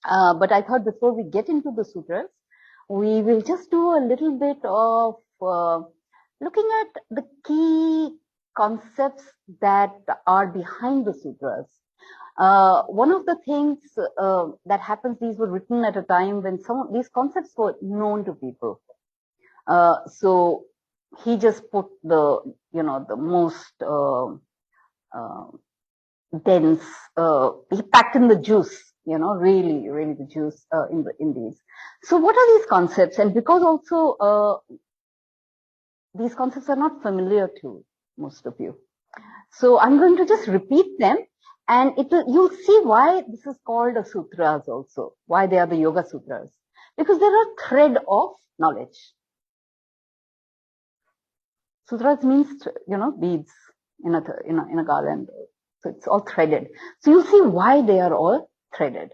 But I thought before we get into the sutras, we will just do a little bit of looking at the key concepts that are behind the sutras. One of the things that happens, these were written at a time when some of these concepts were known to people. So he just put the, the most dense, he packed in the juice, really the juice in these. So what are these concepts? And because also these concepts are not familiar to most of you. So I'm going to just repeat them, and you'll see why this is called a sutras also, why they are the Yoga Sutras. Because they're a thread of knowledge. Sutras means, beads in a garland. So it's all threaded. So you'll see why they are all threaded.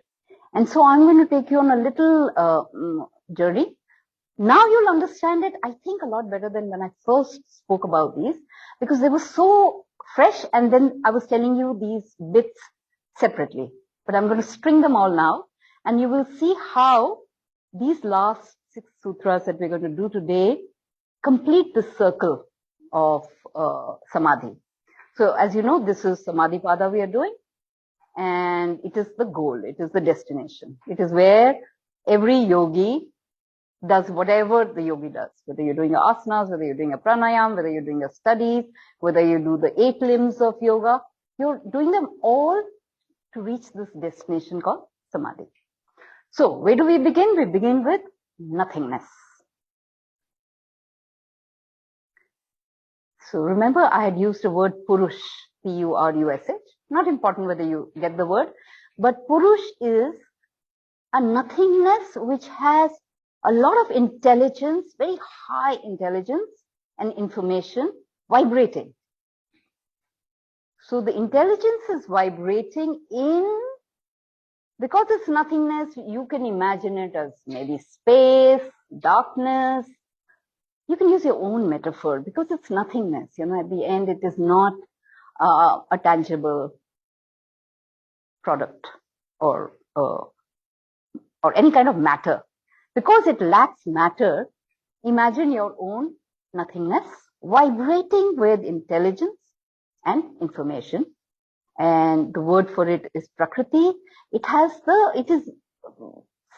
And so I'm going to take you on a little journey. Now you'll understand it, I think, a lot better than when I first spoke about these, because they were so fresh, and then I was telling you these bits separately. But I'm going to string them all now, and you will see how these last 6 sutras that we're going to do today complete the circle of Samadhi. So as you know, this is Samadhi Pada we are doing, and it is the goal, it is the destination. It is where every yogi does whatever the yogi does, whether you're doing your asanas, whether you're doing a pranayam, whether you're doing your studies, whether you do the 8 limbs of yoga, you're doing them all to reach this destination called Samadhi. So where do we begin? We begin with nothingness. So remember, I had used the word Purush, P-U-R-U-S-H. Not important whether you get the word, but Purush is a nothingness which has a lot of intelligence, very high intelligence and information vibrating. So the intelligence is vibrating because it's nothingness, you can imagine it as maybe space, darkness. You can use your own metaphor because it's nothingness. At the end, it is not a tangible product or any kind of matter. Because it lacks matter, imagine your own nothingness vibrating with intelligence and information. And the word for it is Prakriti. It is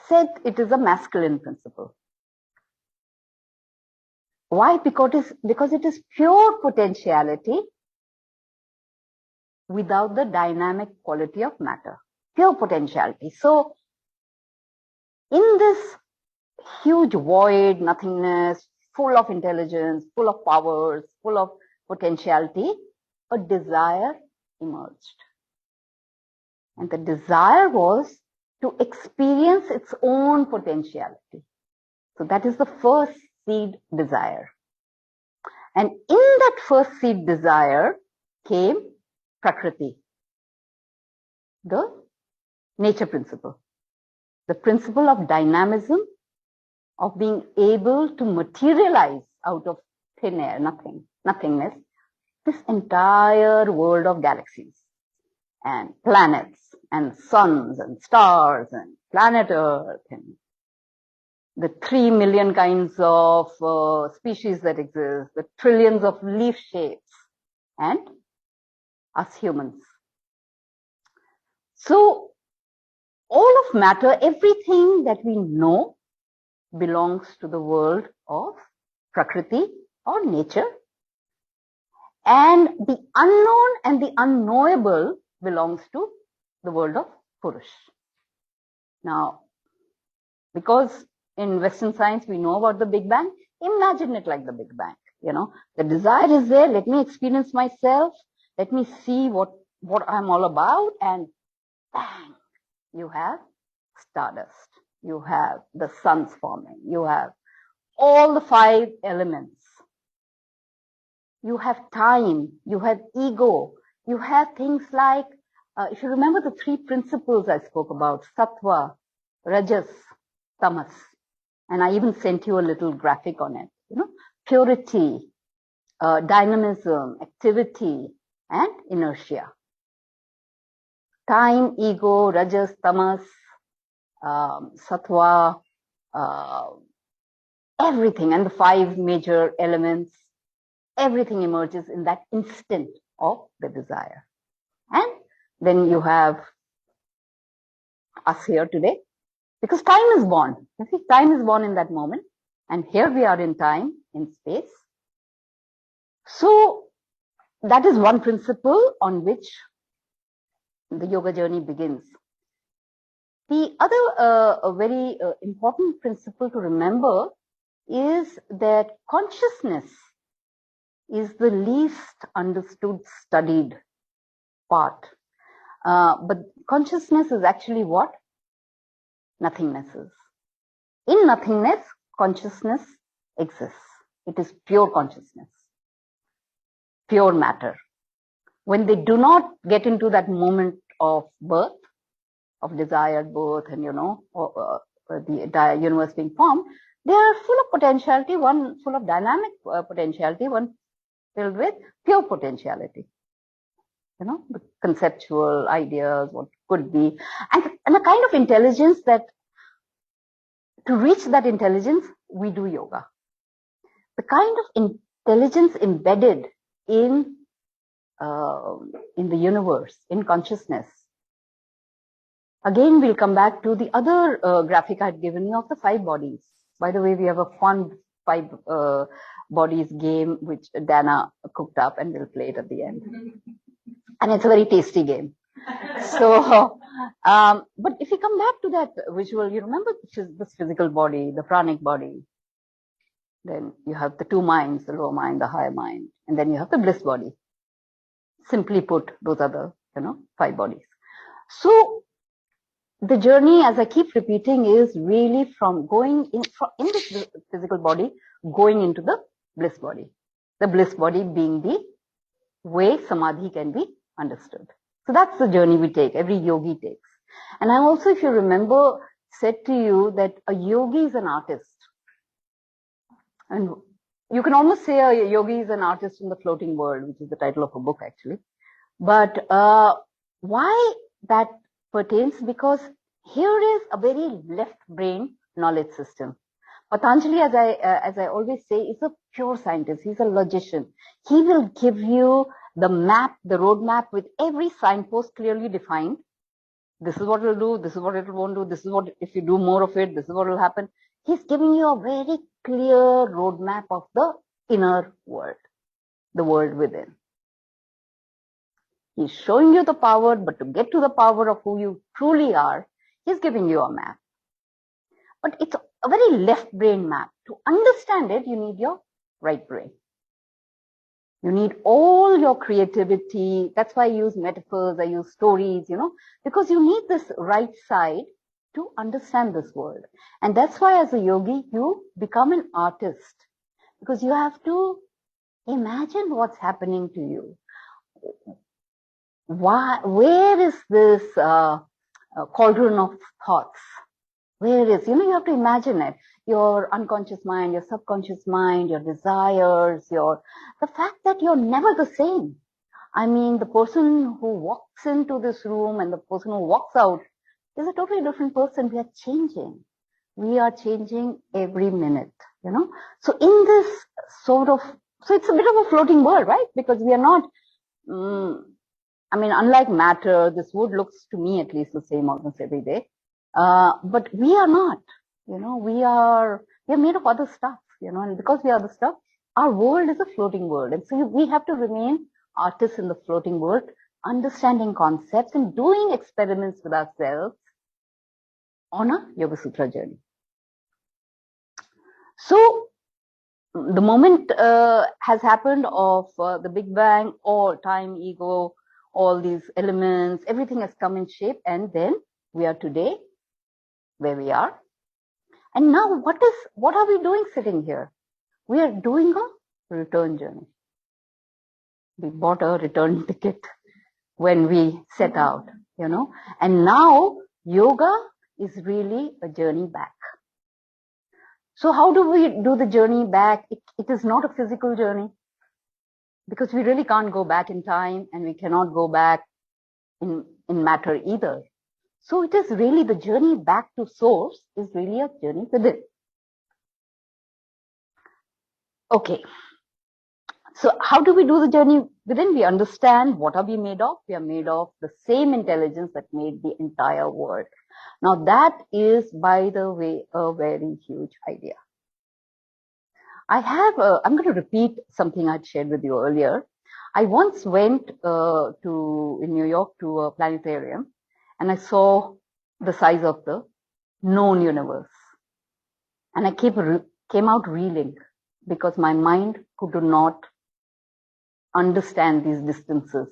said it is a masculine principle. Why? Because it is pure potentiality without the dynamic quality of matter. Pure potentiality. So in this huge void, nothingness, full of intelligence, full of powers, full of potentiality, a desire emerged. And the desire was to experience its own potentiality. So that is the first seed desire. And in that first seed desire came Prakriti, the nature principle, the principle of dynamism, of being able to materialize out of thin air, nothingness, this entire world of galaxies and planets and suns and stars and planet Earth and the 3 million kinds of species that exist, the trillions of leaf shapes, and us humans. So all of matter, everything that we know, belongs to the world of Prakriti or nature. And the unknown and the unknowable belongs to the world of Purush. Now, because in Western science we know about the Big Bang, imagine it like the Big Bang. The desire is there. Let me experience myself. Let me see what I'm all about. And bang, you have stardust. You have the suns forming. You have all the 5 elements. You have time. You have ego. You have things like, if you remember the 3 principles I spoke about, sattva, rajas, tamas. And I even sent you a little graphic on it. Purity, dynamism, activity, and inertia. Time, ego, rajas, tamas, sattva, everything, and the 5 major elements, everything emerges in that instant of the desire. And then you have us here today, because time is born. You see, time is born in that moment, and here we are in time, in space. So that is one principle on which the yoga journey begins. The other a very important principle to remember is that consciousness is the least understood, studied part. But consciousness is actually what? Nothingness is. In nothingness, consciousness exists. It is pure consciousness, pure matter. When they do not get into that moment of birth, of desired birth, and the entire universe being formed, they are full of potentiality, one full of dynamic potentiality, one filled with pure potentiality. The conceptual ideas, what could be, and a kind of intelligence that, to reach that intelligence, we do yoga. The kind of intelligence embedded in the universe, in consciousness. Again, we'll come back to the other graphic I had given you of the 5 bodies. By the way, we have a fun 5 bodies game which Dana cooked up, and we'll play it at the end. And it's a very tasty game. So, but if you come back to that visual, you remember this physical body, the pranic body. Then you have the 2 minds, the lower mind, the higher mind, and then you have the bliss body. Simply put, those are the 5 bodies. So the journey, as I keep repeating, is really from going in this physical body, going into the bliss body. The bliss body being the way samadhi can be understood. So that's the journey we take, every yogi takes. And I also, if you remember, said to you that a yogi is an artist. And you can almost say a yogi is an artist in the floating world, which is the title of a book actually. But why that pertains? Because here is a very left brain knowledge system. Patanjali, as I always say, is a pure scientist. He's a logician. He will give you the map, the roadmap with every signpost clearly defined. This is what it will do. This is what it won't do. This is what, if you do more of it, this is what will happen. He's giving you a very clear roadmap of the inner world, the world within. He's showing you the power, but to get to the power of who you truly are, he's giving you a map. But it's a very left brain map. To understand it, you need your right brain. You need all your creativity. That's why I use metaphors, I use stories, because you need this right side to understand this world. And that's why as a yogi, you become an artist, because you have to imagine what's happening to you. Where is this cauldron of thoughts? Where is, you have to imagine it. Your unconscious mind, your subconscious mind, your desires, the fact that you're never the same. I mean, the person who walks into this room and the person who walks out is a totally different person. We are changing. We are changing every minute, So in this so it's a bit of a floating world, right? Because we are not, unlike matter, this wood looks to me at least the same almost every day. But we are not, we are made of other stuff, and because we are the stuff, our world is a floating world. And so we have to remain artists in the floating world, understanding concepts and doing experiments with ourselves on a Yoga Sutra journey. So the moment has happened of the Big Bang, all time, ego, all these elements, everything has come in shape, and then we are today where we are. And now what are we doing sitting here? We are doing a return journey. We bought a return ticket when we set out, and now yoga is really a journey back. So how do we do the journey back? It is not a physical journey, because we really can't go back in time, and we cannot go back in matter either. So it is really the journey back to source is really a journey within. Okay. So how do we do the journey within? We understand what are we made of? We are made of the same intelligence that made the entire world. Now that is, by the way, a very huge idea. I'm going to repeat something I'd shared with you earlier. I once went in New York to a planetarium, and I saw the size of the known universe. And I came out reeling because my mind could not understand these distances.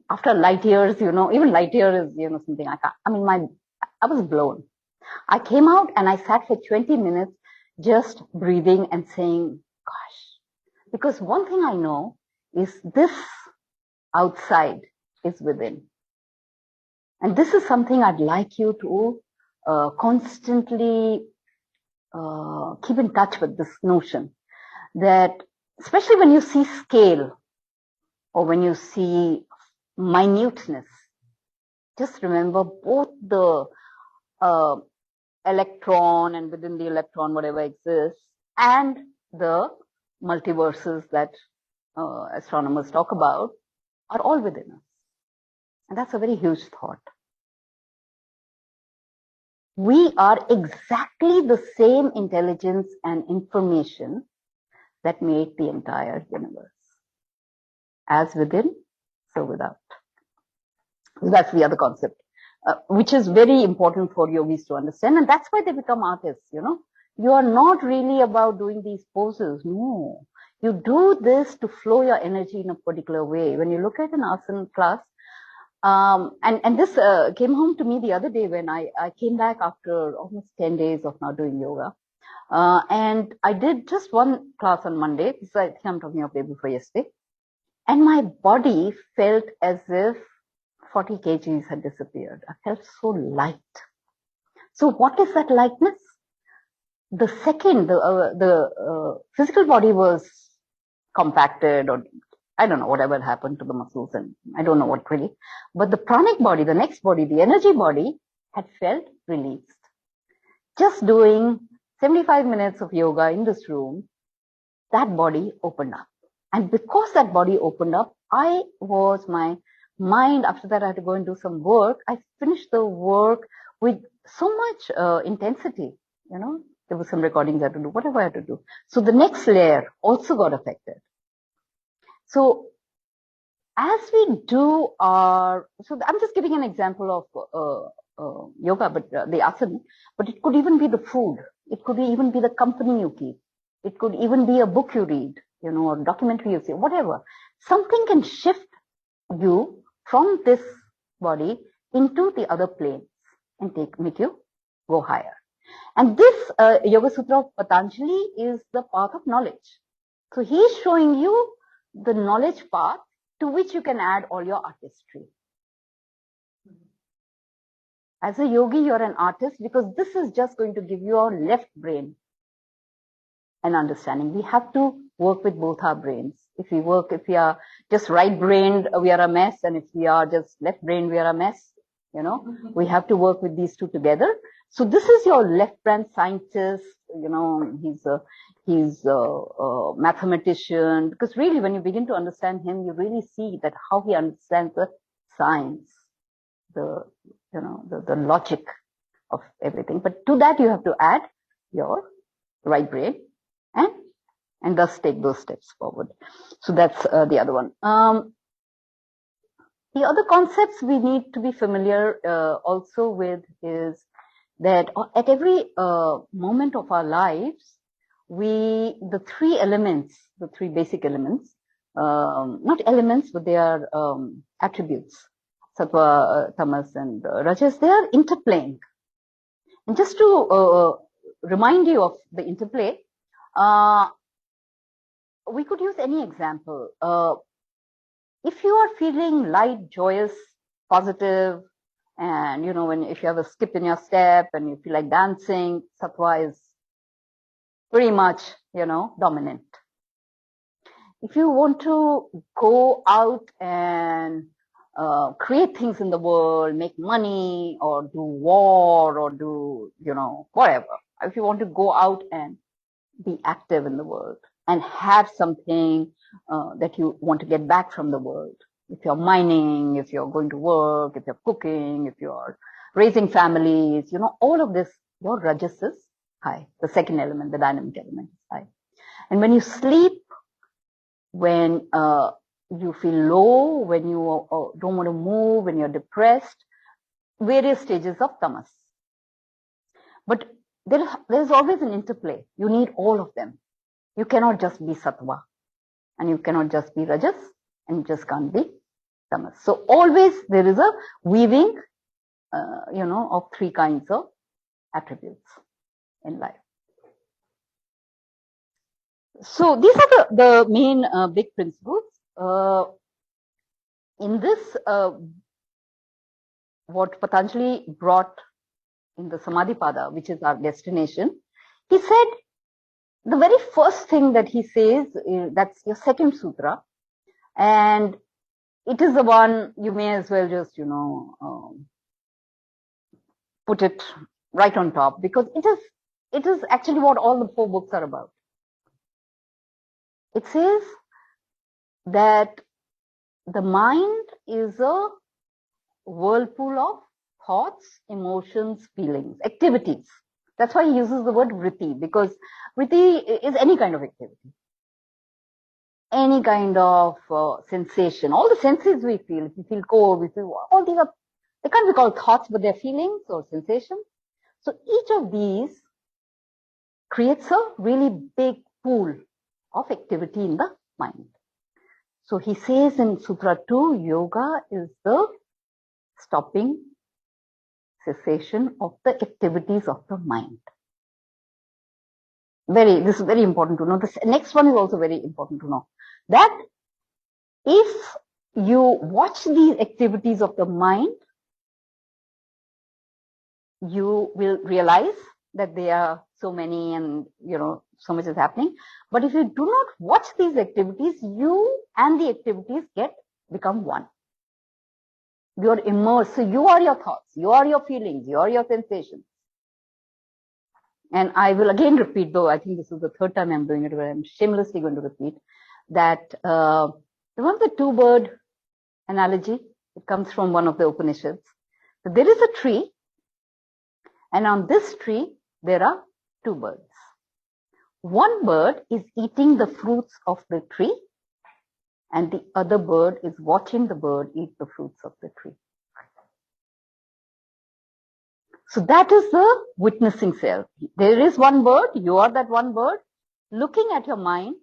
After light years, even light year is, something I was blown. I came out and I sat for 20 minutes just breathing and saying, gosh, because one thing I know is this outside is within. And this is something I'd like you to constantly keep in touch with, this notion that, especially when you see scale or when you see minuteness, just remember both the electron and within the electron, whatever exists, and the multiverses that astronomers talk about are all within us. And that's a very huge thought. We are exactly the same intelligence and information that made the entire universe. As within, so without. That's the other concept, which is very important for yogis to understand. And that's why they become artists, You are not really about doing these poses. No. You do this to flow your energy in a particular way. When you look at an asana class, and this came home to me the other day when I came back after almost 10 days of not doing yoga. And I did just one class on Monday. This is, I think I'm talking of day before yesterday. And my body felt as if 40 kgs had disappeared. I felt so light. So what is that lightness? The second the physical body was compacted, or I don't know, whatever happened to the muscles, and I don't know what really. But the pranic body, the next body, the energy body had felt released. Just doing 75 minutes of yoga in this room, that body opened up. And because that body opened up, my mind, after that I had to go and do some work. I finished the work with so much intensity, There were some recordings I had to do, whatever I had to do. So the next layer also got affected. So as we do so I'm just giving an example of yoga, but the asana, but it could even be the food. It could even be the company you keep. It could even be a book you read, or documentary you see, whatever. Something can shift you from this body into the other planes and make you go higher. And this Yoga Sutra of Patanjali is the path of knowledge. So he's showing you the knowledge path to which you can add all your artistry. As a yogi, you're an artist because this is just going to give you your left brain an understanding. We have to work with both our brains. If we are just right-brained, we are a mess. And if we are just left-brained, we are a mess. We have to work with these two together. So this is your left-brain scientist. He's a mathematician. Because really, when you begin to understand him, you really see that how he understands the science, the logic of everything. But to that, you have to add your right brain and thus take those steps forward. So that's the other one. The other concepts we need to be familiar also with is that at every moment of our lives, the three basic elements, not elements, but they are attributes, sattva, tamas, and rajas, they are interplaying. And just to remind you of the interplay, we could use any example. If you are feeling light, joyous, positive, and if you have a skip in your step and you feel like dancing, sattva is pretty much, dominant. If you want to go out and create things in the world, make money, or do war, or do, whatever. If you want to go out and be active in the world and have something that you want to get back from the world. If you're mining, if you're going to work, if you're cooking, if you're raising families, all of this, your rajas is high. The second element, the dynamic element is high. And when you sleep, when you feel low, when you don't want to move, when you're depressed, various stages of tamas. But there's always an interplay. You need all of them. You cannot just be sattva, and you cannot just be rajas, and you just can't be tamas. So always there is a weaving, of three kinds of attributes in life. So these are the main big principles. In this, what Patanjali brought in the Samadhipada, which is our destination, he said, the very first thing that he says, that's your second sutra, and it is the one you may as well just, put it right on top, because it is actually what all the 4 books are about. It says that the mind is a whirlpool of thoughts, emotions, feelings, activities. That's why he uses the word vritti, because vritti is any kind of activity, any kind of sensation. All the senses we feel, if we feel cold, we feel, all these are, they can't be called thoughts, but they're feelings or sensations. So each of these creates a really big pool of activity in the mind. So he says in Sutra 2, yoga is the stopping, cessation of the activities of the mind. This is very important to know. This next one is also very important to know. That if you watch these activities of the mind, you will realize that there are so many and, so much is happening. But if you do not watch these activities, you and the activities become one. You're immersed. So you are your thoughts, you are your feelings, you are your sensations. And I will again repeat, though I think this is the 3rd time I'm doing it, but I'm shamelessly going to repeat that, remember the 2-bird analogy? It comes from one of the Upanishads. So there is a tree, and on this tree, there are 2 birds. One bird is eating the fruits of the tree, and the other bird is watching the bird eat the fruits of the tree. So that is the witnessing self. There is one bird, you are that one bird, looking at your mind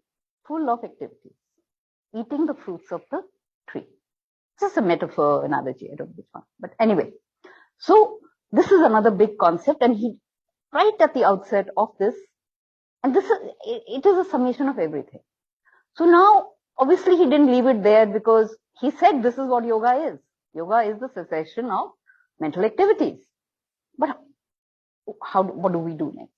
full of activities, eating the fruits of the tree. This is a metaphor analogy, I don't know which one. But anyway, so this is another big concept, and he, right at the outset of this, and it is a summation of everything. So now, obviously he didn't leave it there, because he said this is what yoga is. Yoga is the cessation of mental activities. But what do we do next?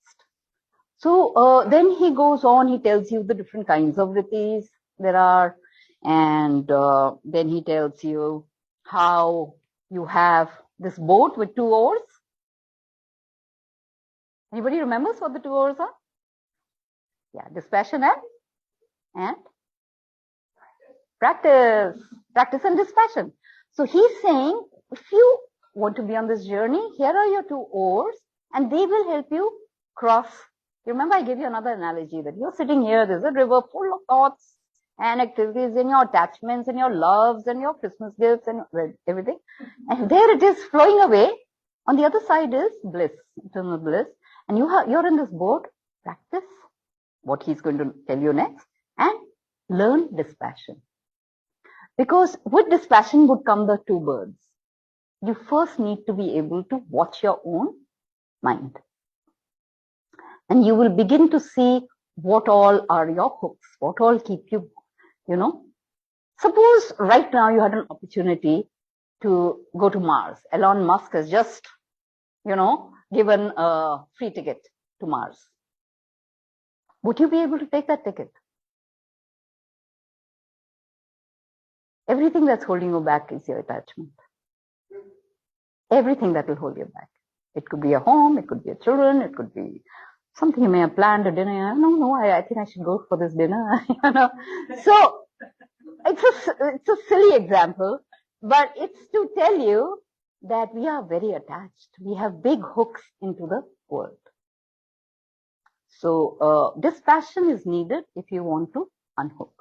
So then he goes on, he tells you the different kinds of vrittis there are, and then he tells you how you have this boat with 2 oars. Anybody remembers what the 2 oars are? Yeah, dispassion and practice and dispassion. So he's saying, if you want to be on this journey, here are your 2 oars, and they will help you cross. You remember I gave you another analogy that you're sitting here, there's a river full of thoughts and activities and your attachments and your loves and your Christmas gifts and everything. And there it is flowing away. On the other side is bliss, eternal bliss. And you're in this boat, practice what he's going to tell you next, and learn dispassion. Because with dispassion would come the 2 birds. You first need to be able to watch your own mind. And you will begin to see what all are your hooks, what all keep you, Suppose right now you had an opportunity to go to Mars. Elon Musk has just, given a free ticket to Mars. Would you be able to take that ticket? Everything that's holding you back is your attachment. Everything that will hold you back. It could be a home, it could be your children, it could be something you may have planned, a dinner. No, I think I should go for this dinner. So it's a silly example, but it's to tell you that we are very attached. We have big hooks into the world. So dispassion is needed if you want to unhook.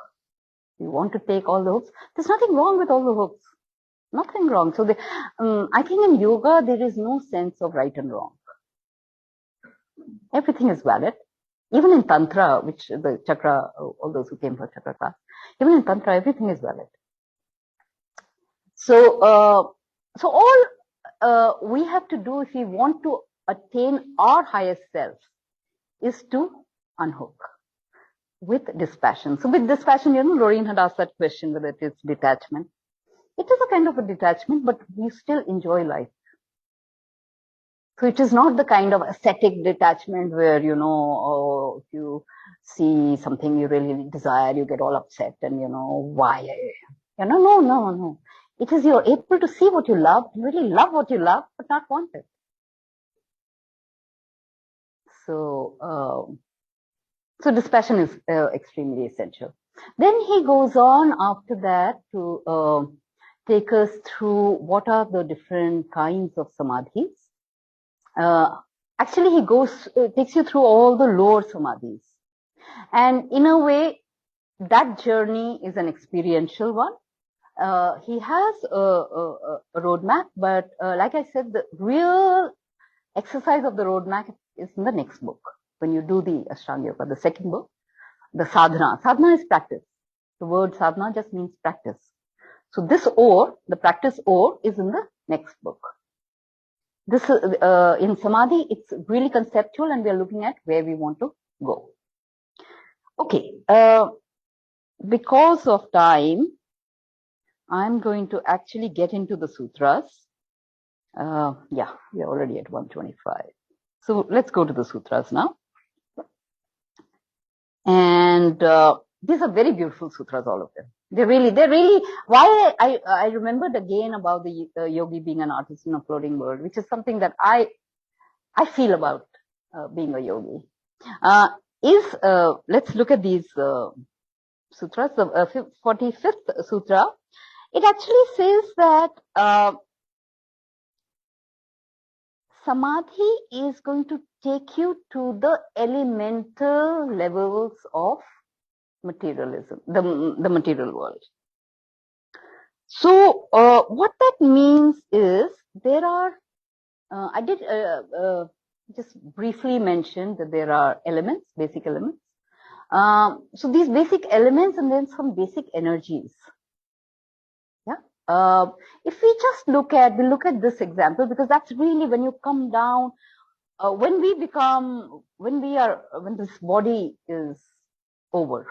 You want to take all the hooks. There's nothing wrong with all the hooks. Nothing wrong. So I think in yoga, there is no sense of right and wrong. Everything is valid. Even in Tantra, which the chakra, all those who came for chakra class, even in Tantra, everything is valid. So, all we have to do if we want to attain our highest self is to unhook with dispassion. So with dispassion, Lorraine had asked that question whether it is detachment. It is a kind of a detachment, but we still enjoy life. So it is not the kind of ascetic detachment where, if you see something you really desire, you get all upset and, why? No. It is you're able to see what you love, really love what you love, but not want it. So dispassion is extremely essential. Then he goes on after that to take us through what are the different kinds of samadhis. Actually, he takes you through all the lower samadhis. And in a way, that journey is an experiential one. He has a roadmap, but like I said, the real exercise of the roadmap is in the next book. When you do the Ashtanga Yoga, the second book, the sadhana. Sadhana is practice. The word sadhana just means practice. So this or, the practice or, is in the next book. This in samadhi, it's really conceptual, and we are looking at where we want to go. Okay, because of time, I'm going to actually get into the sutras. Yeah, we're already at 125. So let's go to the sutras now. And these are very beautiful sutras, all of them. They're really, why I remembered again about the yogi being an artist in a floating world, which is something that I feel about being a yogi. Let's look at these sutras. The 45th sutra, it actually says that samadhi is going to take you to the elemental levels of materialism, the material world. So what that means is there are, I did just briefly mention that there are elements, basic elements. So these basic elements and then some basic energies. Yeah. If we just look at this example, because that's really when you come down, when this body is over,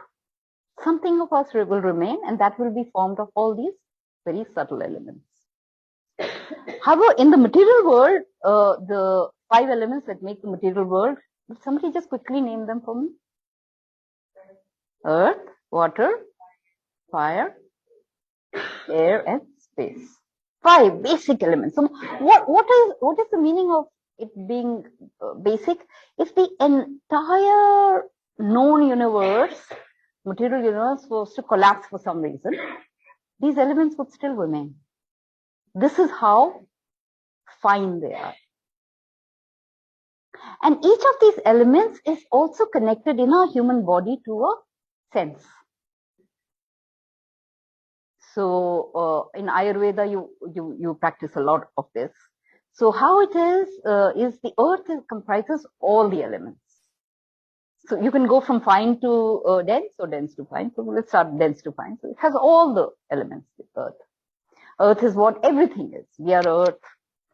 something of us will remain, and that will be formed of all these very subtle elements. However, in the material world, the 5 elements that make the material world, somebody just quickly name them for me. Earth, water, fire, air, and space. 5 basic elements. So what is the meaning of it being basic? If the entire known universe, material universe, was to collapse for some reason, these elements would still remain. This is how fine they are. And each of these elements is also connected in our human body to a sense. So in Ayurveda, you practice a lot of this. So how it is the earth comprises all the elements. So you can go from fine to dense or dense to fine. So let's start dense to fine. So it has all the elements, the earth. Earth is what everything is. We are earth,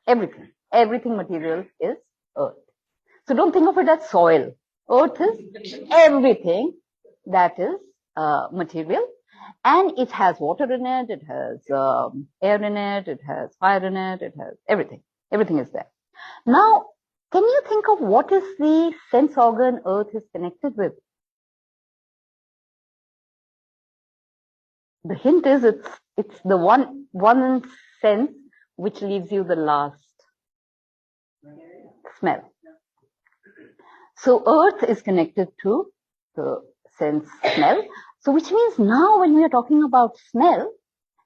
everything. Everything material is earth. So don't think of it as soil. Earth is everything that is material. And it has water in it, it has air in it, it has fire in it, it has everything. Everything is there. Now, can you think of what is the sense organ earth is connected with? The hint is it's the one sense which leaves you the last smell. So earth is connected to the sense smell. So which means now when we are talking about smell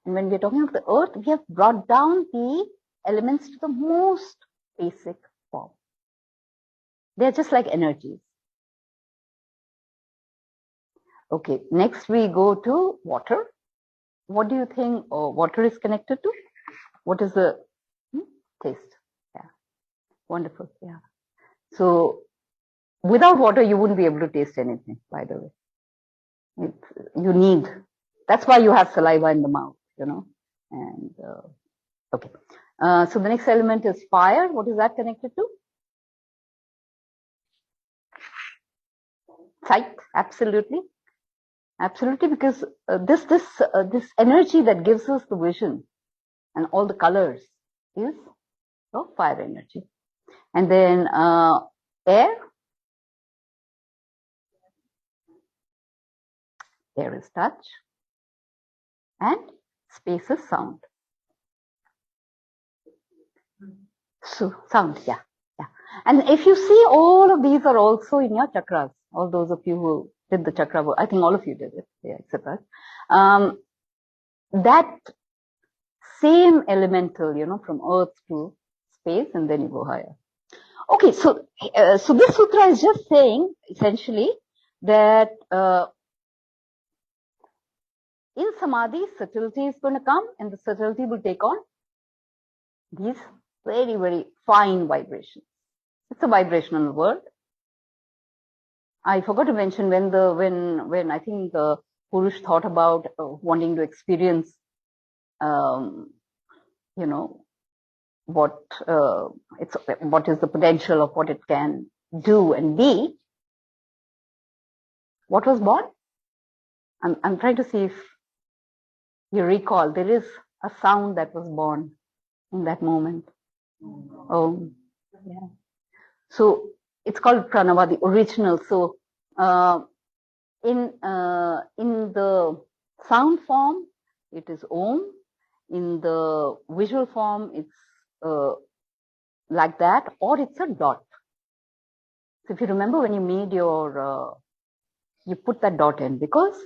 and when we are talking about the earth, we have brought down the elements to the most basic form. They're just like energies. Okay, next we go to water. What do you think water is connected to? What is the taste? Yeah, wonderful. Yeah. So without water, you wouldn't be able to taste anything, by the way. You need, that's why you have saliva in the mouth, you know. And okay. So the next element is fire. What is that connected to? Sight, absolutely. Absolutely, because this energy that gives us the vision and all the colors is fire energy. And then air. Air is touch. And space is sound. So sound, yeah. And if you see, all of these are also in your chakras. All those of you who did the chakra work, I think all of you did it, yeah, except us. That same elemental, you know, from earth to space, and then you go higher. Okay, so this sutra is just saying essentially that in samadhi, subtlety is going to come, and the subtlety will take on these very, very fine vibrations. It's a vibrational world. I forgot to mention when I think Purush thought about wanting to experience, you know, what is the potential of what it can do and be. What was born? I'm trying to see if you recall. There is a sound that was born in that moment. Oh, yeah. So it's called Pranava, the original. So in the sound form, it is Om. In the visual form, it's like that, or it's a dot. So if you remember when you made your, you put that dot in because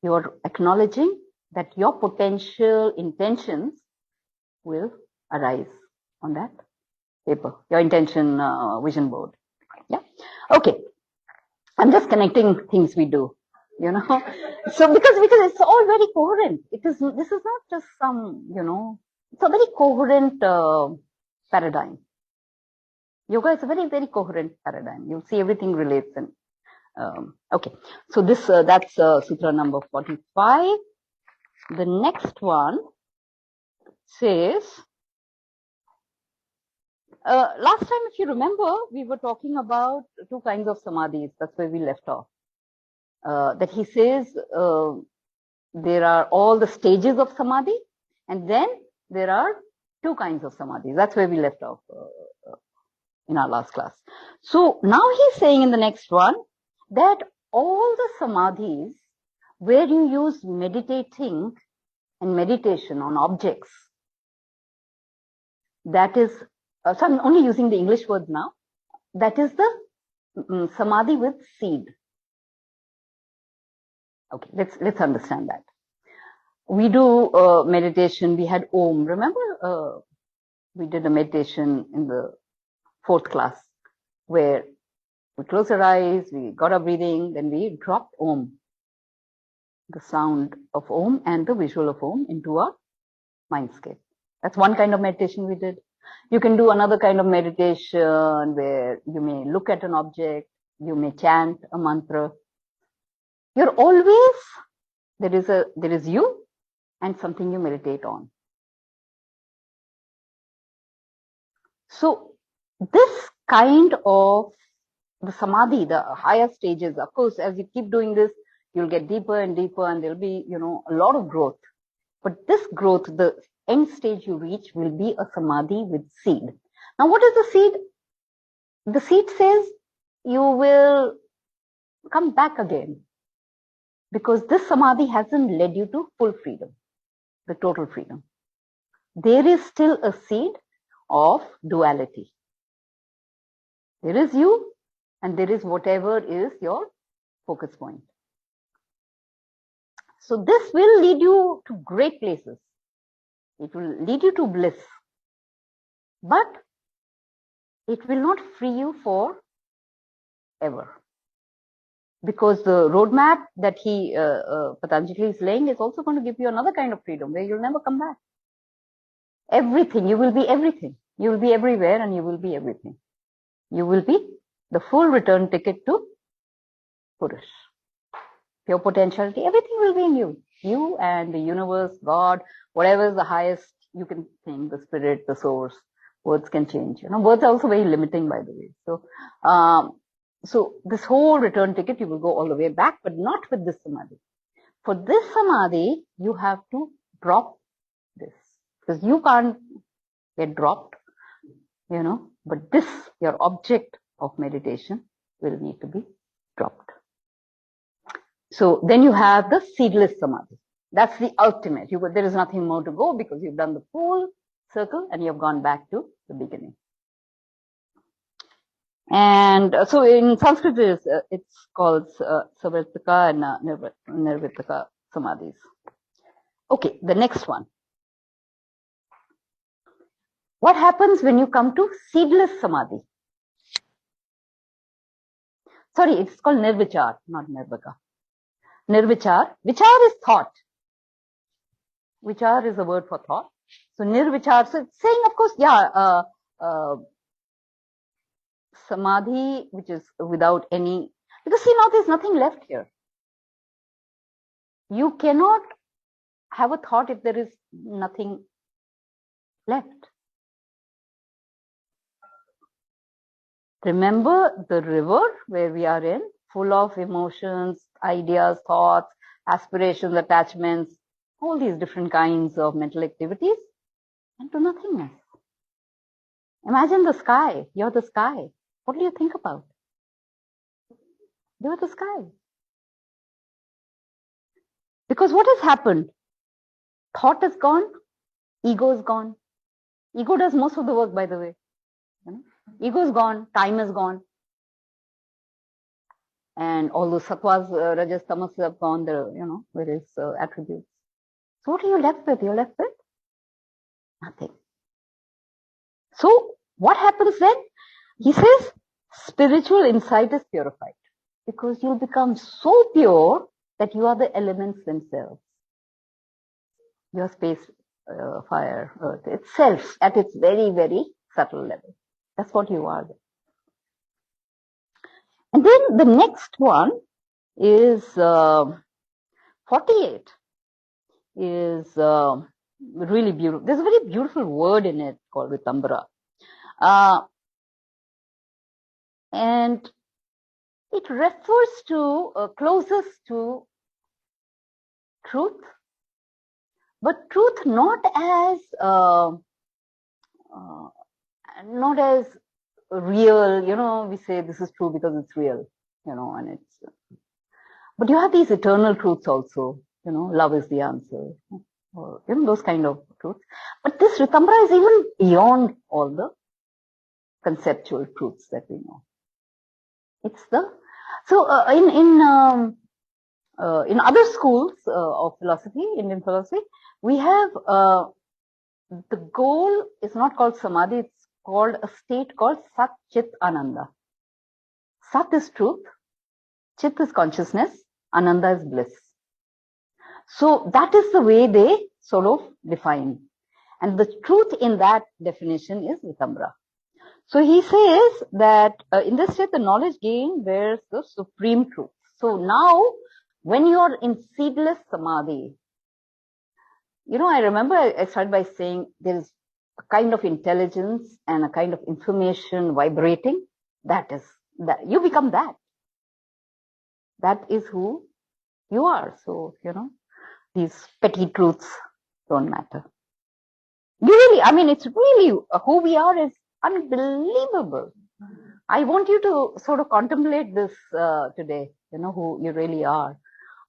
you're acknowledging that your potential intentions will arise on that paper, your intention vision board. Yeah. Okay. I'm just connecting things we do, you know. So because it's all very coherent. This is not just some, you know, it's a very coherent paradigm. Yoga is a very, very coherent paradigm. You'll see everything relates. And okay, so this that's sutra number 45. The next one says, last time, if you remember, we were talking about two kinds of samadhis. That's where we left off. That he says there are all the stages of samadhi, and then there are two kinds of samadhis. That's where we left off in our last class. So now he's saying in the next one that all the samadhis where you use meditating and meditation on objects, that is, so I'm only using the English words now, that is the samadhi with seed. Okay, let's understand that. We do meditation. We had Om. Remember, we did a meditation in the 4th class where we closed our eyes, we got our breathing, then we dropped Om, the sound of Om and the visual of Om into our mindscape. That's one kind of meditation we did. You can do another kind of meditation where you may look at an object, you may chant a mantra. You're always, there is you and something you meditate on. So this kind of the samadhi, the higher stages, of course, as you keep doing this, you'll get deeper and deeper and there'll be, you know, a lot of growth. But this growth, the end stage you reach will be a samadhi with seed. Now, what is the seed? The seed says you will come back again. because this samadhi hasn't led you to full freedom, the total freedom. There is still a seed of duality. There is you and there is whatever is your focus point. So this will lead you to great places. It will lead you to bliss, but it will not free you for ever. Because the roadmap that Patanjali is laying is also going to give you another kind of freedom where you'll never come back. Everything, you will be everything. You will be everywhere and you will be everything. You will be the full return ticket to Purush. Pure potentiality, everything will be in you. You and the universe, God, whatever is the highest you can think, the spirit, the source. Words can change. Words are also very limiting, by the way. So this whole return ticket, you will go all the way back, but not with this samadhi. For this samadhi, you have to drop this, because you can't get dropped, but this, your object of meditation, will need to be dropped. So then you have the seedless samadhi. That's the ultimate. There is nothing more to go because you've done the full circle and you've gone back to the beginning. And so in Sanskrit, it's called Savartika and Nirvitika samadhis. Okay, the next one. What happens when you come to seedless samadhi? Sorry, it's called nirvichar, not nirvika. Nirvichar. Vichar is thought. Vichar is a word for thought. So nirvichar. So it's saying, of course, samadhi, which is without any, because see, now there's nothing left here. You cannot have a thought if there is nothing left. Remember the river where we are in, full of emotions, ideas, thoughts, aspirations, attachments, all these different kinds of mental activities, and to nothingness. Imagine the sky. You're the sky. What do you think about? You're the sky. Because what has happened? Thought is gone, ego is gone. Ego does most of the work, by the way. Ego is gone, time is gone. And all those sattvas, rajas, tamas have gone, the various attributes. So what are you left with? You're left with nothing. So what happens then? He says spiritual insight is purified, because you'll become so pure that you are the elements themselves. Your space, fire, earth itself at its very, very subtle level. That's what you are. And then the next one is 48 is really beautiful. There's a very beautiful word in it called Ritambara. And it refers to closest to truth, but truth not as real. We say this is true because it's real, and it's. But you have these eternal truths also. Love is the answer, or those kind of truths. But this Ritambara is even beyond all the conceptual truths that we know. It's in other schools of philosophy, Indian philosophy, we have the goal is not called samadhi, it's called a state called Sat Chit Ananda. Sat is truth, Chit is consciousness, Ananda is bliss. So that is the way they sort of define. And the truth in that definition is Ritambara. So he says that in this state, the knowledge gained bears the supreme truth. So now, when you are in seedless samadhi, I remember I started by saying there is a kind of intelligence and a kind of information vibrating. That you become that. That is who you are. So, these petty truths don't matter. It's really who we are is unbelievable. I want you to sort of contemplate this today, who you really are.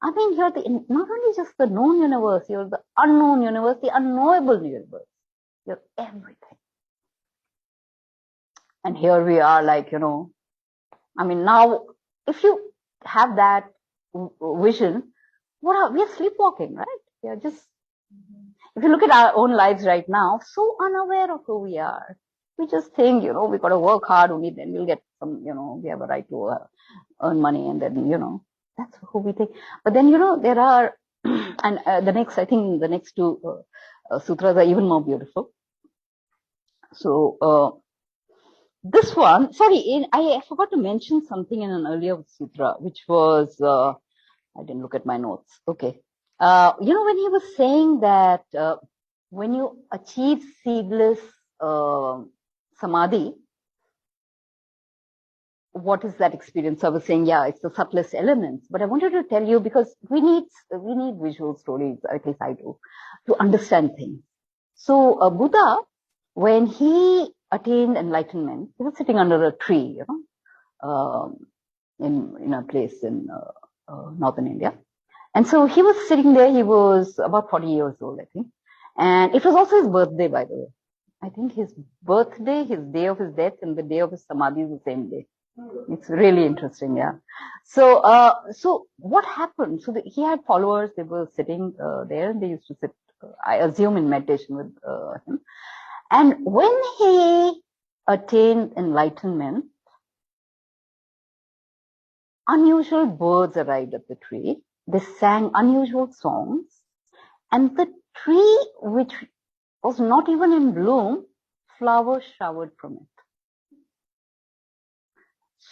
I mean, you're not only just the known universe, you're the unknown universe, the unknowable universe. You're everything. And here we are, like, I mean, now, if you have that vision, we are sleepwalking, right? We are just, if you look at our own lives right now, so unaware of who we are. We just think, we got to work hard, then we'll get some, we have a right to earn money, and then, that's who we think. But then, there are, and I think the next two sutras are even more beautiful. So, this one, sorry, I forgot to mention something in an earlier sutra, which was, I didn't look at my notes. Okay. When he was saying that when you achieve seedless samadhi, what is that experience? I was saying, yeah, it's the subtlest elements. But I wanted to tell you, because we need visual stories, at least I do, to understand things. So Buddha, when he attained enlightenment, he was sitting under a tree, in a place in northern India. And so he was sitting there, he was about 40 years old, I think. And it was also his birthday, by the way. I think his birthday, his day of his death, and the day of his samadhi is the same day. It's really interesting, yeah. So what happened? So he had followers, they were sitting there, and they used to sit, I assume, in meditation with him. And when he attained enlightenment, unusual birds arrived at the tree. They sang unusual songs, and the tree, which was not even in bloom, flowers showered from it.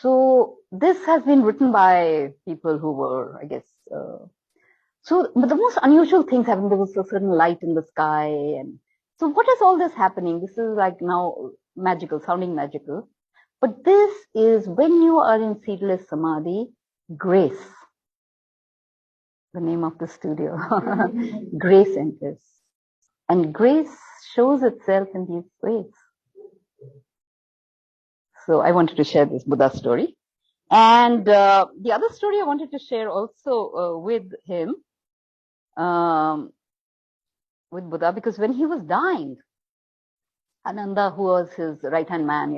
So this has been written by people who were, I guess, but the most unusual things happened. There was a certain light in the sky. And so what is all this happening? This is like now magical, sounding magical. But this is when you are in seedless samadhi, grace, the name of the studio, grace enters. And grace shows itself in these ways. So I wanted to share this Buddha story. And the other story I wanted to share also with him, with Buddha, because when he was dying, Ananda, who was his right-hand man,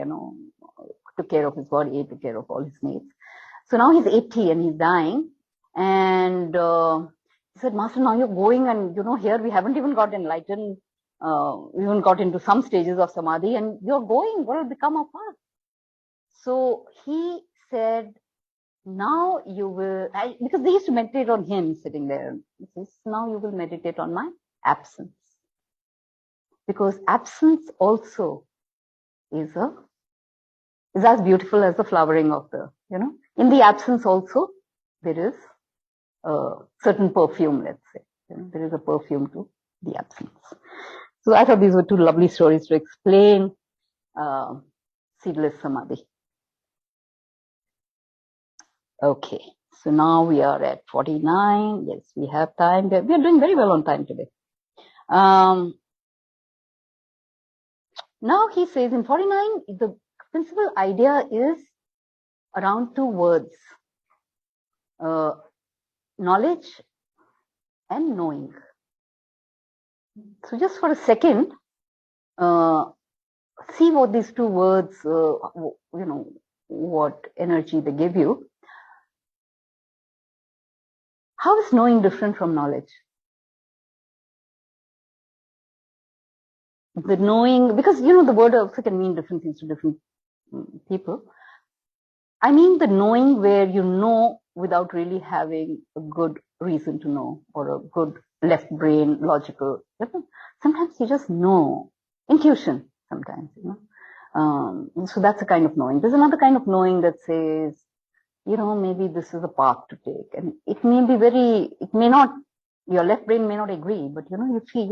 took care of his body, took care of all his needs. So now he's 80 and he's dying. And he said, Master, now you're going, and here we haven't even got enlightened, we haven't got into some stages of samadhi, and you're going, what will become of us? So he said, now you will, because they used to meditate on him sitting there. He says, now you will meditate on my absence. Because absence also is as beautiful as the flowering of the, in the absence also, there is a certain perfume, let's say. There is a perfume to the absence. So I thought these were two lovely stories to explain seedless samadhi. Okay, so now we are at 49. Yes, we have time. We are doing very well on time today. Now he says in 49, the principal idea is around two words, knowledge and knowing. So just for a second, see what these two words, what energy they give you. How is knowing different from knowledge? The knowing, because the word also can mean different things to different people. I mean the knowing where you know without really having a good reason to know, or a good left brain logical. Sometimes you just know, intuition sometimes, so that's a kind of knowing. There's another kind of knowing that says, maybe this is a path to take, and it may not, your left brain may not agree, but you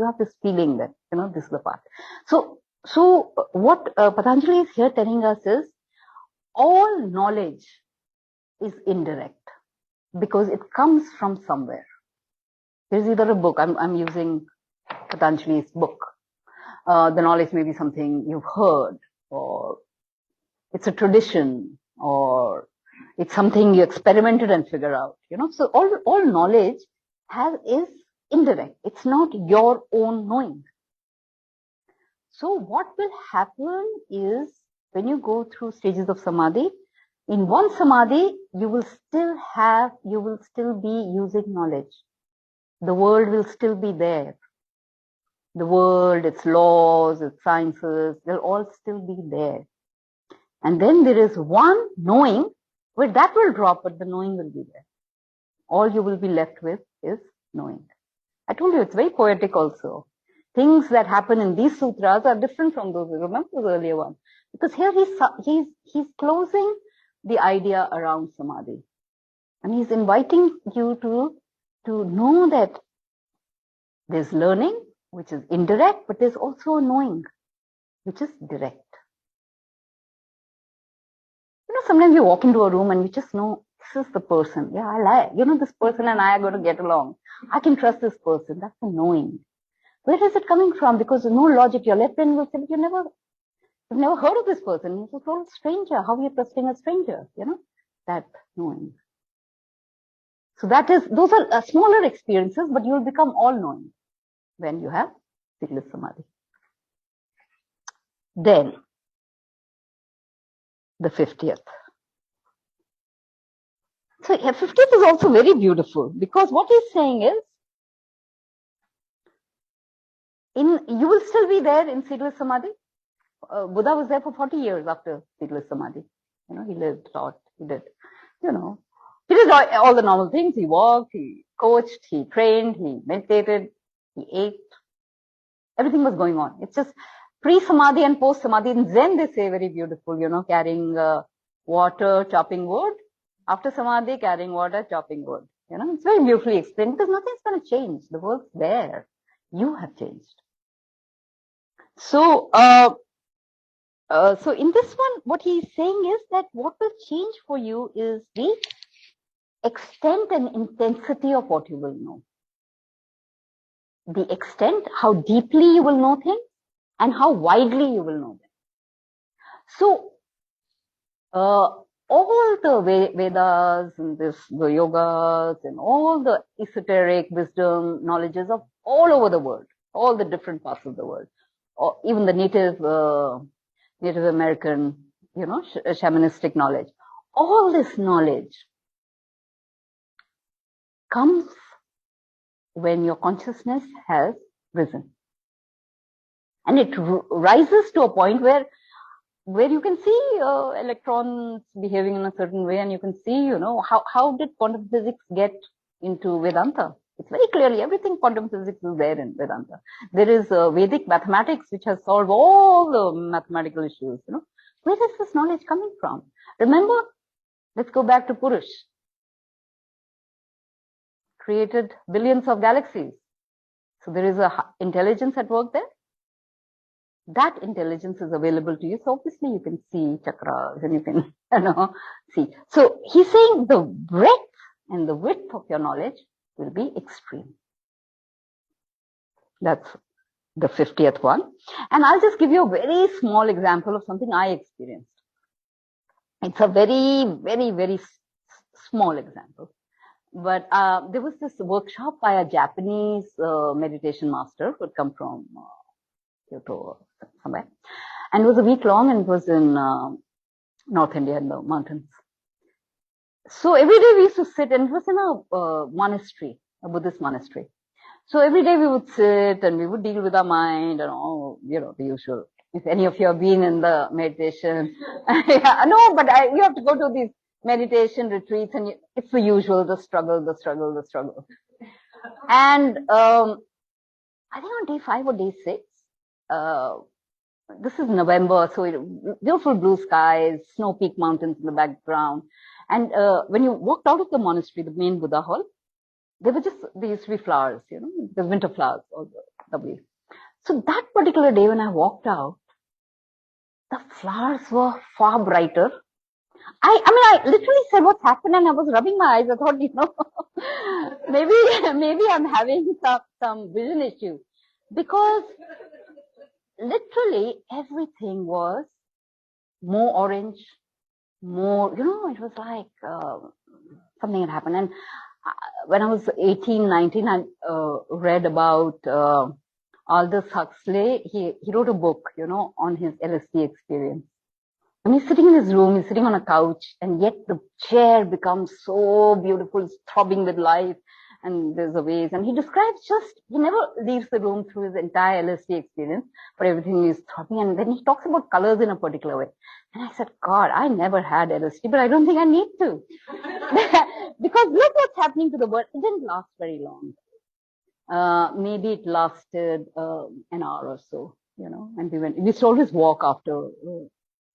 have this feeling that this is the path. So what Patanjali is here telling us is, all knowledge is indirect because it comes from somewhere. There's either a book, I'm using Patanjali's book. The knowledge may be something you've heard, or it's a tradition, or It's something you experimented and figure out, So all knowledge is indirect. It's not your own knowing. So what will happen is when you go through stages of samadhi, in one samadhi, you will still be using knowledge. The world will still be there. The world, its laws, its sciences, they'll all still be there. And then there is one knowing where that will drop, but the knowing will be there. All you will be left with is knowing. I told you it's very poetic also. Things that happen in these sutras are different from those. Remember the earlier one? Because here he's closing the idea around samadhi. And he's inviting you to know that there's learning, which is indirect, but there's also a knowing, which is direct. Sometimes you walk into a room and you just know this is the person. Yeah, I like, this person and I are going to get along. I can trust this person. That's the knowing. Where is it coming from? Because there's no logic. Your left brain will say, you've never heard of this person. He's a total stranger. How are you trusting a stranger? That knowing. So those are smaller experiences, but you'll become all knowing when you have Siddhist Samadhi. Then, the 50th. So 50th is also very beautiful because what he's saying is, you will still be there in Siddhist Samadhi. Buddha was there for 40 years after Siddhist Samadhi. He lived, taught, he did, he did all the normal things. He walked, he coached, he trained, he meditated, he ate. Everything was going on. It's just pre-Samadhi and post-Samadhi. In Zen, they say very beautiful, carrying water, chopping wood. After Samadhi, carrying water, chopping wood. It's very beautifully explained because nothing's going to change. The world's there. You have changed. So, so in this one, what he's saying is that what will change for you is the extent and intensity of what you will know. The extent, how deeply you will know things, and how widely you will know them. So, all the Vedas and the yogas and all the esoteric wisdom knowledges of all over the world, all the different parts of the world, or even the Native American, shamanistic knowledge. All this knowledge comes when your consciousness has risen. And it rises to a point where you can see electrons behaving in a certain way, and you can see, how did quantum physics get into Vedanta? It's very clearly everything quantum physics is there in Vedanta. There is Vedic mathematics which has solved all the mathematical issues. Where is this knowledge coming from? Remember, let's go back to Purush. Created billions of galaxies. So there is a intelligence at work there. That intelligence is available to you. So obviously you can see chakras and you can, see. So he's saying the breadth and the width of your knowledge will be extreme. That's the 50th one. And I'll just give you a very small example of something I experienced. It's a very, very, very small example. But there was this workshop by a Japanese meditation master who had come from Kyoto or somewhere. And it was a week long, and it was in North India in the mountains. So every day we used to sit, and it was in a monastery, a Buddhist monastery. So every day we would sit and we would deal with our mind and all, the usual. If any of you have been in the meditation, yeah, no, but you have to go to these meditation retreats, and it's the usual, the struggle. And I think on day 5 or day 6, this is November, so beautiful blue skies, snow-peaked mountains in the background. And when you walked out of the monastery, the main Buddha hall, there used to be flowers, the winter flowers, all lovely. So that particular day when I walked out, the flowers were far brighter. I literally said, what's happened? And I was rubbing my eyes. I thought, maybe I'm having some vision issue, because literally everything was more orange, more, it was like something had happened. And when I was 18, 19, I read about Aldous Huxley. He wrote a book, on his LSD experience. And he's sitting in his room, he's sitting on a couch, and yet the chair becomes so beautiful, throbbing with life, and there's a waves. And he describes he never leaves the room through his entire LSD experience, but everything is throbbing. And then he talks about colors in a particular way. And I said, God, I never had LSD, but I don't think I need to. Because look what's happening to the world. It didn't last very long. Maybe it lasted an hour or so, and we used to always walk after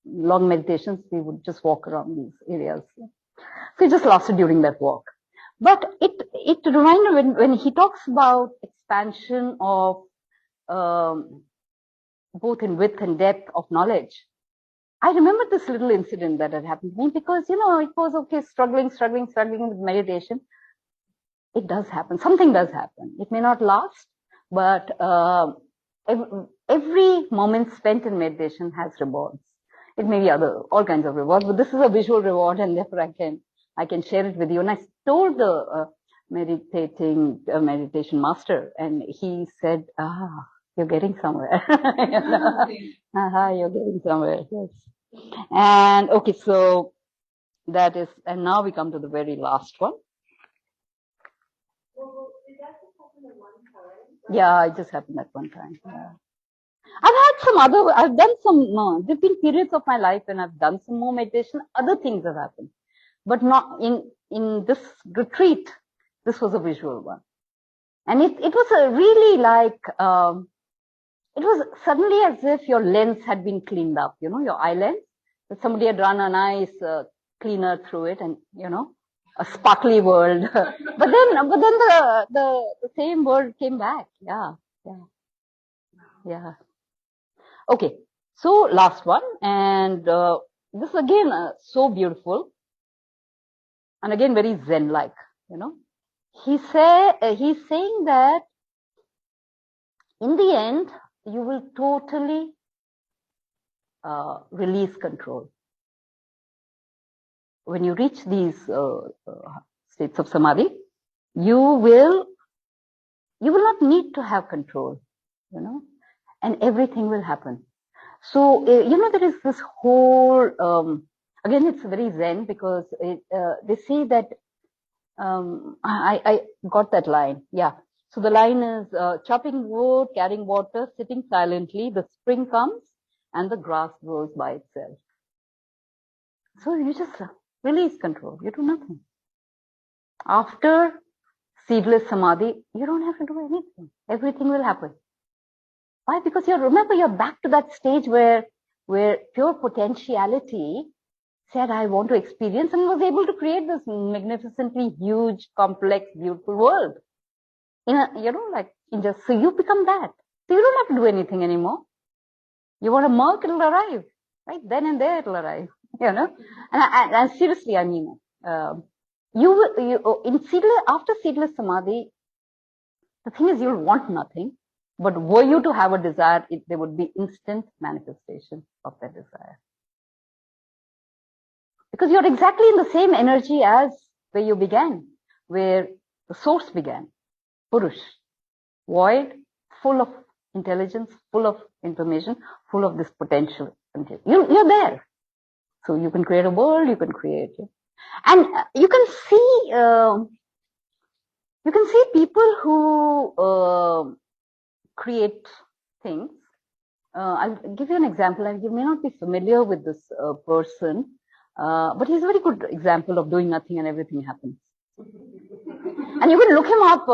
long meditations. We would just walk around these areas. So it just lasted during that walk. But it reminded when he talks about expansion of both in width and depth of knowledge, I remember this little incident that had happened to me because, it was okay, struggling with meditation. It does happen. Something does happen. It may not last, but every moment spent in meditation has rewards. It may be all kinds of rewards, but this is a visual reward, and therefore I can share it with you. And I told the meditation master, and he said, you're getting somewhere. You're getting somewhere. Yes. And okay, so that is, and now we come to the very last one. Did that just happen at one time? Yeah, it just happened at one time. Yeah. I've done some, there've been periods of my life when I've done some more meditation, other things have happened, but not in this retreat. This was a visual one. And it was a really like, it was suddenly as if your lens had been cleaned up, your eye lens, that somebody had run a nice cleaner through it, and, a sparkly world. but then the same world came back. Yeah. Okay, so last one, and this again so beautiful, and again very Zen-like. He's saying that in the end you will totally release control when you reach these states of samadhi. You will not need to have control, and everything will happen. So, there is this whole, again, it's very Zen because they say that, I got that line. Yeah. So the line is, chopping wood, carrying water, sitting silently, the spring comes and the grass grows by itself. So you just release control. You do nothing. After seedless samadhi, you don't have to do anything. Everything will happen. Why? Because remember, you're back to that stage where pure potentiality said, I want to experience, and was able to create this magnificently huge, complex, beautiful world. So you become that. So you don't have to do anything anymore. You want a milk, it'll arrive. Right? Then and there it'll arrive. And seriously, I mean it. After seedless samadhi, the thing is, you'll want nothing. But were you to have a desire, there would be instant manifestation of that desire. Because you're exactly in the same energy as where you began, where the source began. Purush, void, full of intelligence, full of information, full of this potential. You're there. So you can create a world, you can create it. And you can see people who create things. I'll give you an example, and you may not be familiar with this person, but he's a very good example of doing nothing and everything happens. And you can look him up,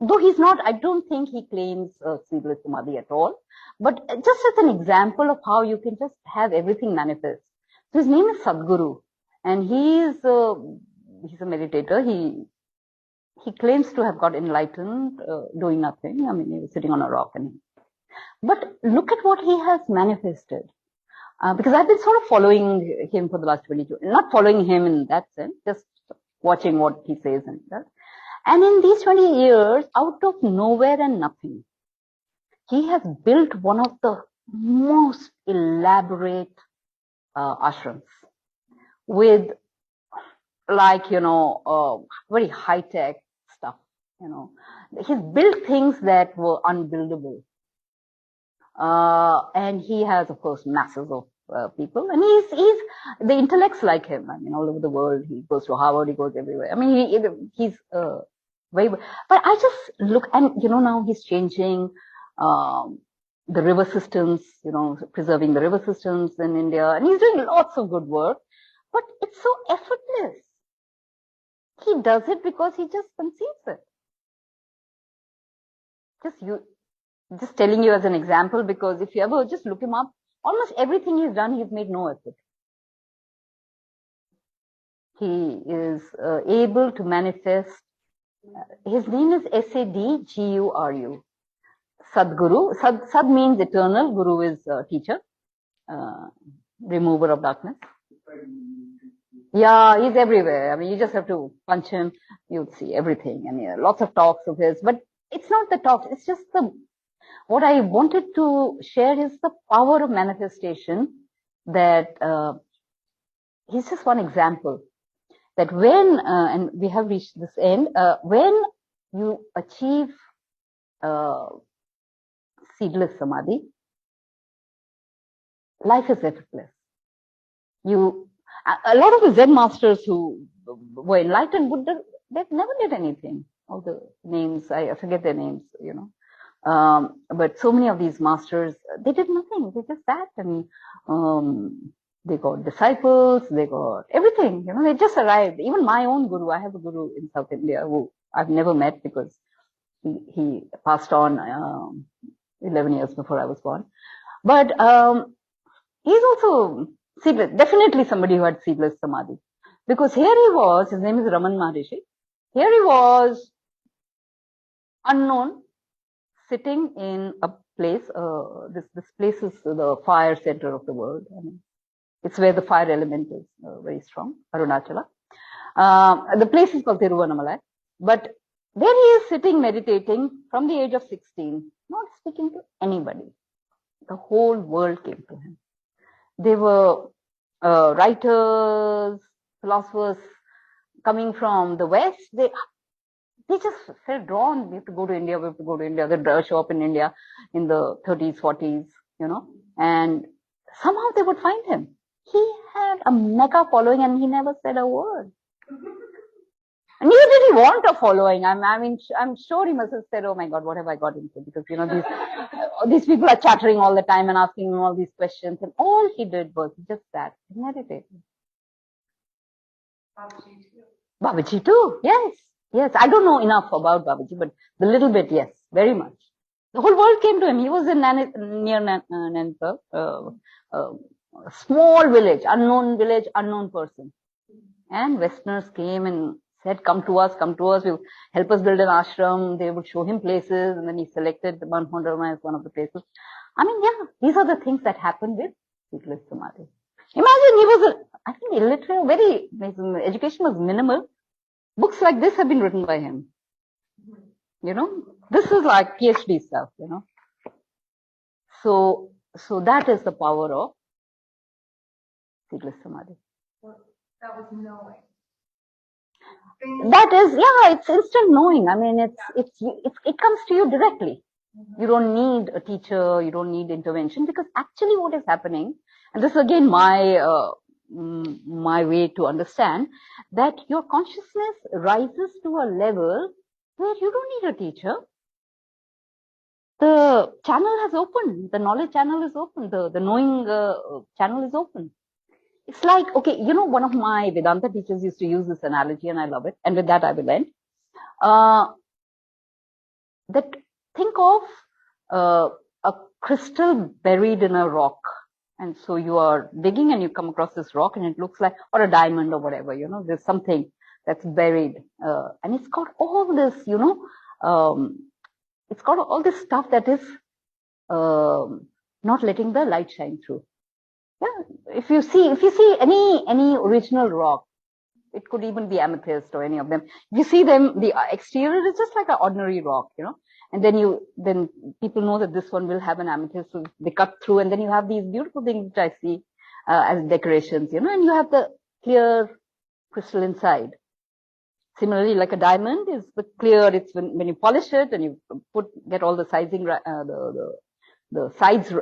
though he's not, I don't think he claims seedless samadhi at all, but just as an example of how you can just have everything manifest. So his name is Sadhguru, and he's a meditator. He claims to have got enlightened doing nothing. I mean, he was sitting on a rock. But look at what he has manifested. Because I've been sort of following him for the last 22, not following him in that sense, just watching what he says and does. And in these 20 years, out of nowhere and nothing, he has built one of the most elaborate ashrams with like, very high-tech stuff, He's built things that were unbuildable. And he has, of course, masses of people, and he's the intellects like him. I mean, all over the world. He goes to Harvard, he goes everywhere. I mean, he's very. But I just look, and now he's changing the river systems, preserving the river systems in India, and he's doing lots of good work. But it's so effortless. He does it because he just conceives it. Just telling you as an example, because if you ever just look him up, almost everything he's done, he's made no effort. He is able to manifest. His name is Sadguru. Sadguru. Sad means eternal. Guru is teacher, remover of darkness. Yeah, he's everywhere. I mean, you just have to punch him. You'll see everything. And lots of talks of his, but it's not the talks. It's just what I wanted to share is the power of manifestation. That he's just one example. That when, and we have reached this end, when you achieve seedless samadhi, life is effortless. A lot of the Zen masters who were enlightened Buddha, they never did anything. All the names, I forget their names, but so many of these masters, they did nothing. They just sat and they got disciples, they got everything. They just arrived. Even my own guru, I have a guru in South India who I've never met because he passed on 11 years before I was born. But he's also seedless, definitely somebody who had seedless samadhi. Because here he was, his name is Raman Maharishi. Here he was, unknown, sitting in a place. This place is the fire center of the world. I mean, it's where the fire element is very strong, Arunachala. The place is called Tiruvannamalai. But there he is sitting, meditating from the age of 16, not speaking to anybody. The whole world came to him. They were writers, philosophers coming from the West. They just felt drawn. We have to go to India. We have to go to India. They'd show up in India in the 30s, 40s, and somehow they would find him. He had a mega following and he never said a word. Neither did he want a following. I'm sure he must have said, "Oh my God, what have I got into?" Because these people are chattering all the time and asking him all these questions, and all he did was just sat and meditated. Babaji too. Yes. I don't know enough about Babaji, but the little bit, yes, very much. The whole world came to him. He was in near Nainital, a small village, unknown person. And Westerners came and said, come to us, will help us build an ashram. They would show him places, and then he selected the Banhondama as one of the places. I mean, yeah, these are the things that happened with seedless samadhi. Imagine he was, I think, illiterate, his education was minimal. Books like this have been written by him. This is like PhD stuff, So that is the power of seedless samadhi. That was knowing. That is, it's instant knowing. I mean, it comes to you directly. You don't need a teacher, you don't need intervention, because actually what is happening, and this is again my way to understand, that your consciousness rises to a level where you don't need a teacher. The channel has opened, the knowledge channel is open, the knowing channel is open. It's like, okay, one of my Vedanta teachers used to use this analogy, and I love it. And with that, I will end. That think of a crystal buried in a rock. And so you are digging and you come across this rock and it looks like, or a diamond or whatever, there's something that's buried. And it's got all this, it's got all this stuff that is not letting the light shine through. Yeah, if you see any original rock, it could even be amethyst or any of them. You see them, the exterior is just like an ordinary rock, and then people know that this one will have an amethyst, so they cut through, and then you have these beautiful things which I see as decorations, and you have the clear crystal inside. Similarly, like a diamond is the clear, it's when you polish it and you get all the sizing, the sides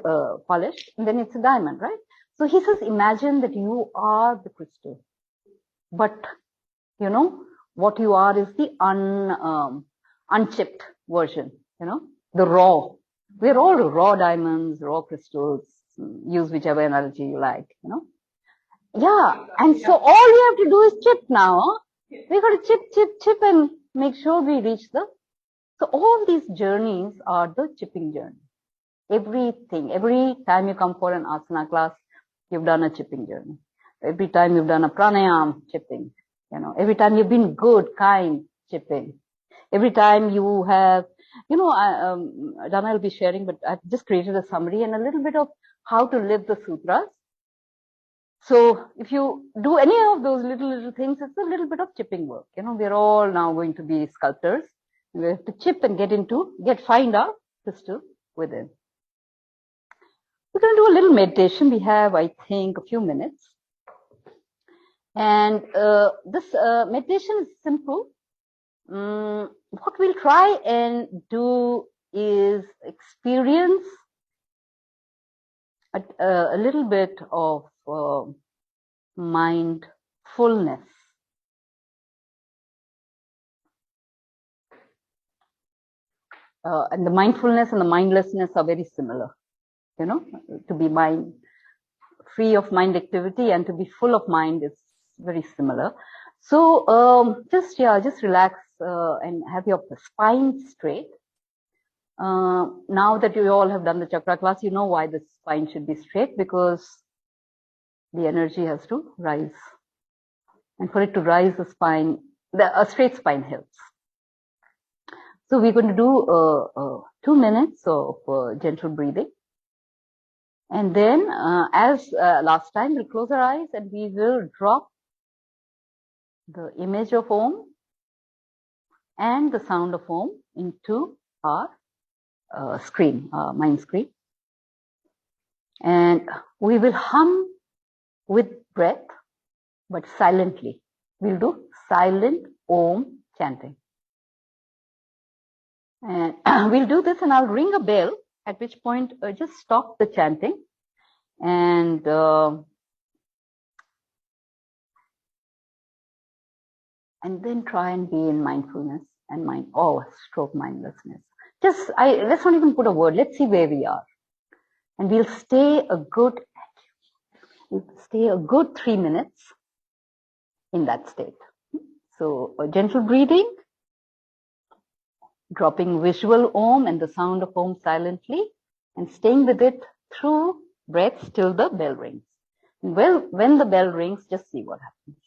polished, and then it's a diamond, right? So he says, imagine that you are the crystal, but you know, what you are is the unchipped version, you know, the raw. We're all raw diamonds, raw crystals, use whichever analogy you like, you know. Yeah, and so all we have to do is chip now. We got to chip and make sure we reach the. So all these journeys are the chipping journey. Everything, every time you come for an asana class, you've done a chipping journey. Every time you've done a pranayam, chipping. You know, every time you've been good, kind, chipping. Every time you have, you know, Dana will be sharing, but I've just created a summary and a little bit of how to live the sutras. So if you do any of those little things, it's a little bit of chipping work. You know, we're all now going to be sculptors. We have to chip and find our crystal within. We're going to do a little meditation. We have, I think, a few minutes. And this meditation is simple. What we'll try and do is experience a little bit of mindfulness. And the mindfulness and the mindlessness are very similar. You know, to be free of mind activity and to be full of mind is very similar. So just relax and have your spine straight. Now that you all have done the chakra class, you know why the spine should be straight, because the energy has to rise. And for it to rise, a straight spine helps. So we're going to do 2 minutes of gentle breathing. And then, as last time, we'll close our eyes and we will drop the image of Om and the sound of Om into our screen, mind screen. And we will hum with breath, but silently. We'll do silent Om chanting. And we'll do this and I'll ring a bell, at which point just stop the chanting and then try and be in mindfulness and stroke mindlessness. Let's not even put a word. Let's see where we are. And we'll stay a good 3 minutes in that state. So gentle breathing, dropping visual Om and the sound of Om silently, and staying with it through breaths till the bell rings. Well, when the bell rings, just see what happens.